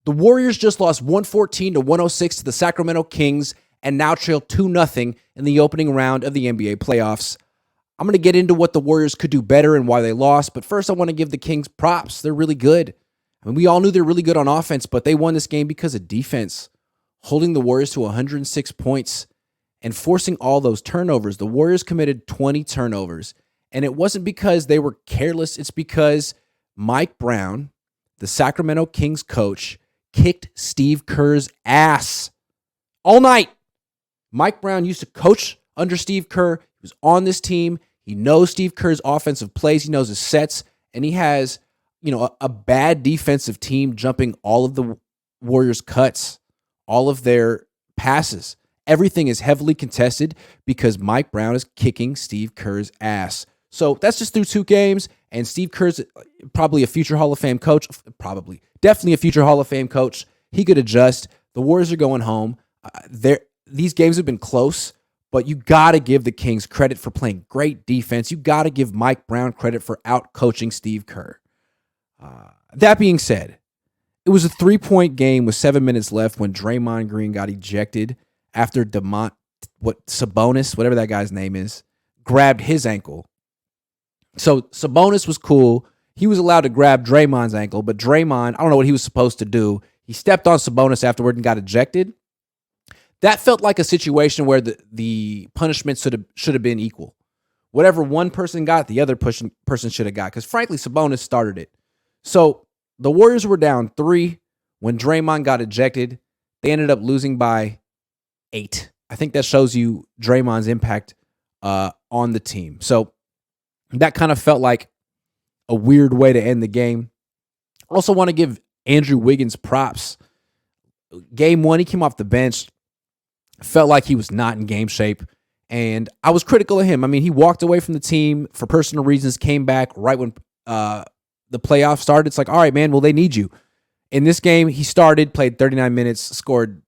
The Warriors just lost 114 to 106 to the Sacramento Kings and now trail 2-0 in the opening round of the NBA playoffs. I'm going to get into what the Warriors could do better and why they lost, but first I want to give the Kings props. They're really good. I mean, we all knew they're really good on offense, but they won this game because of defense, holding the Warriors to 106 points and forcing all those turnovers. The Warriors committed 20 turnovers, and it wasn't because they were careless. It's because Mike Brown, the Sacramento Kings coach, kicked Steve Kerr's ass all night. Mike Brown used to coach under Steve Kerr. He was on this team. He knows Steve Kerr's offensive plays. He knows his sets, and he has, a bad defensive team jumping all of the Warriors' cuts, all of their passes. Everything is heavily contested because Mike Brown is kicking Steve Kerr's ass. So that's just through 2 games, and Steve Kerr's probably a future Hall of Fame coach. Definitely a future Hall of Fame coach. He could adjust. The Warriors are going home. These games have been close, but you got to give the Kings credit for playing great defense. You got to give Mike Brown credit for out-coaching Steve Kerr. That being said, it was a 3-point game with 7 minutes left when Draymond Green got ejected after Sabonis, whatever that guy's name is, grabbed his ankle. So Sabonis was cool. He was allowed to grab Draymond's ankle, but Draymond, I don't know what he was supposed to do. He stepped on Sabonis afterward and got ejected. That felt like a situation where the punishment should have been equal. Whatever one person got, the other person should have got, because frankly, Sabonis started it. So the Warriors were down 3 when Draymond got ejected. They ended up losing by 8. I think that shows you Draymond's impact on the team. So that kind of felt like a weird way to end the game. Also want to give Andrew Wiggins props. Game 1, he came off the bench. Felt like he was not in game shape, and I was critical of him. I mean, he walked away from the team for personal reasons, came back right when the playoffs started. It's like, all right, man, well, they need you. In this game, he started, played 39 minutes, scored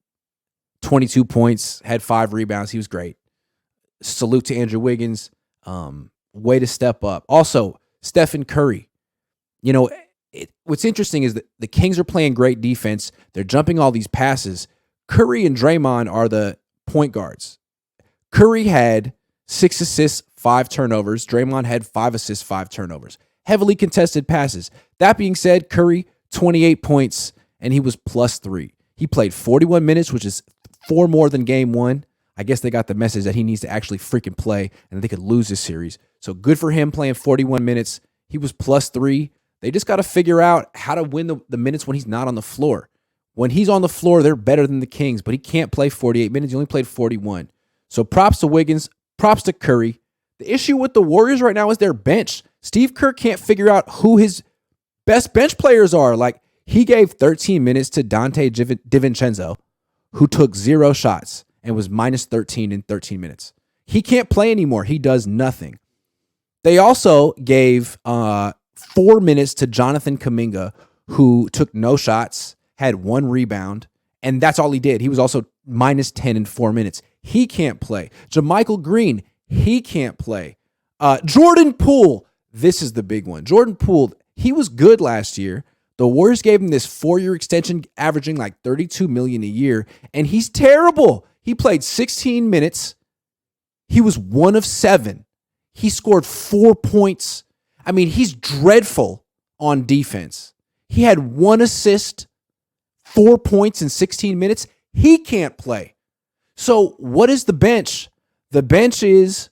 22 points, had 5 rebounds. He was great. Salute to Andrew Wiggins. Way to step up. Also, Stephen Curry. What's interesting is that the Kings are playing great defense. They're jumping all these passes. Curry and Draymond are the point guards. Curry had 6 assists, 5 turnovers. Draymond had 5 assists, 5 turnovers. Heavily contested passes. That being said, Curry, 28 points, and he was +3. He played 41 minutes, which is 4 more than game 1. I guess they got the message that he needs to actually freaking play and that they could lose this series. So good for him playing 41 minutes. He was +3. They just got to figure out how to win the minutes when he's not on the floor. When he's on the floor, they're better than the Kings, but he can't play 48 minutes. He only played 41. So props to Wiggins, props to Curry. The issue with the Warriors right now is their bench. Steve Kerr can't figure out who his best bench players are. Like, he gave 13 minutes to Dante DiVincenzo, who took 0 shots and was -13 in 13 minutes. He can't play anymore. He does nothing. They also gave 4 minutes to Jonathan Kuminga, who took no shots, had 1 rebound, and that's all he did. He was also -10 in 4 minutes. He can't play. JaMychal Green, he can't play. Jordan Poole, this is the big one. Jordan Poole, he was good last year. The Warriors gave him this 4-year extension, averaging like $32 million a year, and he's terrible. He played 16 minutes. He was 1 of 7. He scored 4 points. I mean, he's dreadful on defense. He had 1 assist, 4 points in 16 minutes. He can't play. So what is the bench? The bench is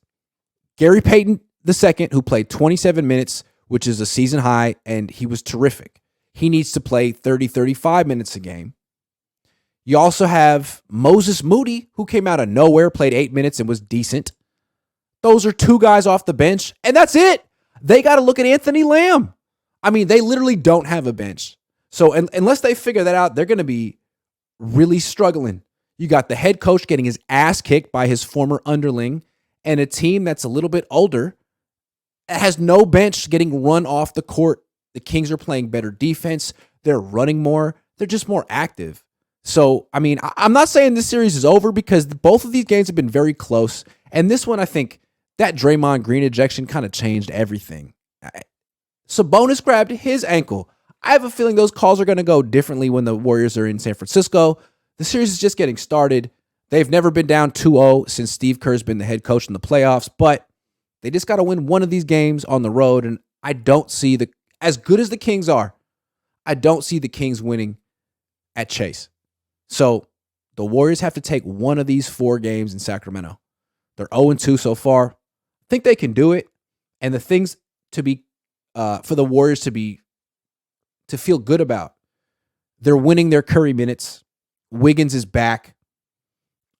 Gary Payton II, who played 27 minutes, which is a season high, and he was terrific. He needs to play 30, 35 minutes a game. You also have Moses Moody, who came out of nowhere, played 8 minutes and was decent. Those are 2 guys off the bench, and that's it. They got to look at Anthony Lamb. I mean, they literally don't have a bench. So unless they figure that out, they're going to be really struggling. You got the head coach getting his ass kicked by his former underling, and a team that's a little bit older has no bench getting run off the court. The Kings are playing better defense. They're running more. They're just more active. So, I mean, I'm not saying this series is over because both of these games have been very close. And this one, I think that Draymond Green ejection kind of changed everything. Sabonis grabbed his ankle. I have a feeling those calls are going to go differently when the Warriors are in San Francisco. The series is just getting started. They've never been down 2-0 since Steve Kerr's been the head coach in the playoffs, but they just got to win one of these games on the road, and I don't see as good as the Kings are, I don't see the Kings winning at Chase. So the Warriors have to take one of these 4 games in Sacramento. They're 0-2 so far. I think they can do it, and the things to be for the Warriors to feel good about, they're winning their Curry minutes. Wiggins is back.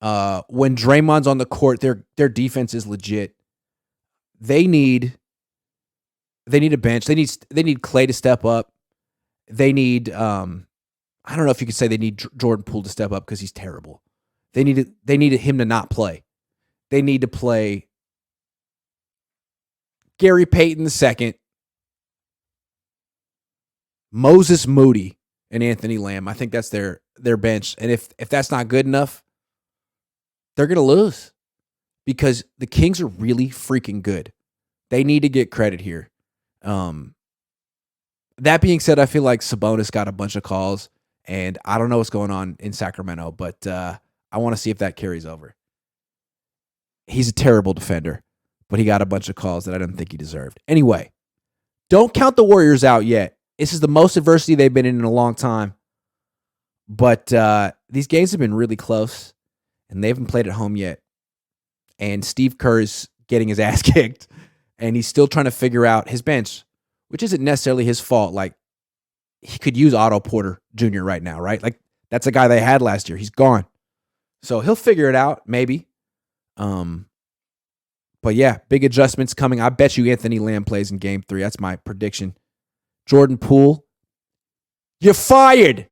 When Draymond's on the court, their defense is legit. They need a bench. They need Clay to step up. They need I don't know if you could say they need Jordan Poole to step up because he's terrible. They need him to not play. They need to play Gary Payton II, Moses Moody, and Anthony Lamb. I think that's their bench. And if that's not good enough, they're going to lose because the Kings are really freaking good. They need to get credit here. That being said, I feel like Sabonis got a bunch of calls, and I don't know what's going on in Sacramento, but I want to see if that carries over. He's a terrible defender, but he got a bunch of calls that I didn't think he deserved. Anyway, don't count the Warriors out yet. This is the most adversity they've been in a long time. But these games have been really close, and they haven't played at home yet. And Steve Kerr is getting his ass kicked, and he's still trying to figure out his bench, which isn't necessarily his fault. Like, he could use Otto Porter Jr. right now, right? Like, that's a guy they had last year. He's gone. So he'll figure it out, maybe. But yeah, big adjustments coming. I bet you Anthony Lamb plays in Game 3. That's my prediction. Jordan Poole, you're fired.